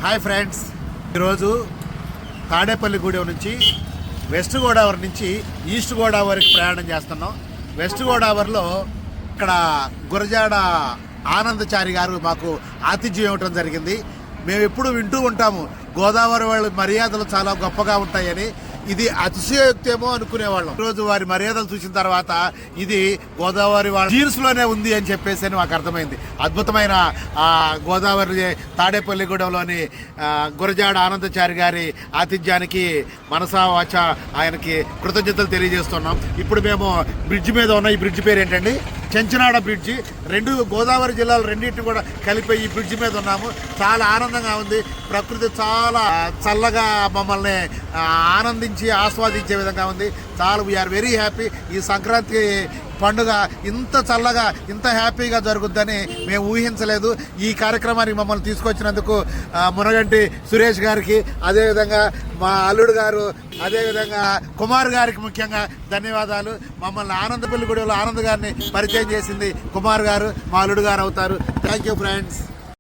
Hi friends, ఈరోజు తాడేపల్లిగూడెం నుంచి west Godavari నుంచి ఈస్ట్ గోదావరికి ప్రయాణం చేస్తున్నాం. వెస్ట్ గోదావరిలో ఇక్కడ గురజాడ ఆనందచారి గారు మాకు ఆతిథ్యం ఇవ్వటం జరిగింది. మేము ఎప్పుడు వింటూ ఉంటాము గోదావరి వాళ్ళ మర్యాదలు చాలా గొప్పగా ఉంటాయని. ఇది అతిశయోక్తేమో అనుకునేవాళ్ళం. ఈరోజు వారి మర్యాదలు చూసిన తర్వాత ఇది గోదావరి వాళ్ళ జీన్స్ లోనే ఉంది అని చెప్పేసి మాకు అర్థమైంది. అద్భుతమైన గోదావరి తాడేపల్లిగూడెంలోని గురజాడ ఆనందచారి గారి ఆతిథ్యానికి మనసా వాచ ఆయనకి కృతజ్ఞతలు తెలియజేస్తున్నాం. ఇప్పుడు మేము బ్రిడ్జ్ మీద ఉన్న ఈ బ్రిడ్జ్ పేరు ఏంటండి? చెంచనాడ బ్రిడ్జి. రెండు గోదావరి జిల్లాలు రెండింటిని కూడా కలిపి ఈ బ్రిడ్జి మీద ఉన్నాము. చాలా ఆనందంగా ఉంది. ప్రకృతి చాలా చల్లగా మమ్మల్ని ఆనందించి ఆస్వాదించే విధంగా ఉంది. చాలా వీఆర్ వెరీ హ్యాపీ. ఈ సంక్రాంతి పండుగ ఇంత చల్లగా ఇంత హ్యాపీగా జరుగుద్దని మేము ఊహించలేదు. ఈ కార్యక్రమానికి మమ్మల్ని తీసుకొచ్చినందుకు మునగంటి సురేష్ గారికి, అదేవిధంగా మా అల్లుడు గారు, అదేవిధంగా కుమార్ గారికి ముఖ్యంగా ధన్యవాదాలు. మమ్మల్ని ఆనందపల్లిగూడెంలో ఆనంద్ గారిని పరిచయం చేసింది కుమార్ గారు, మా అల్లుడు గారు అవుతారు. Thank you friends.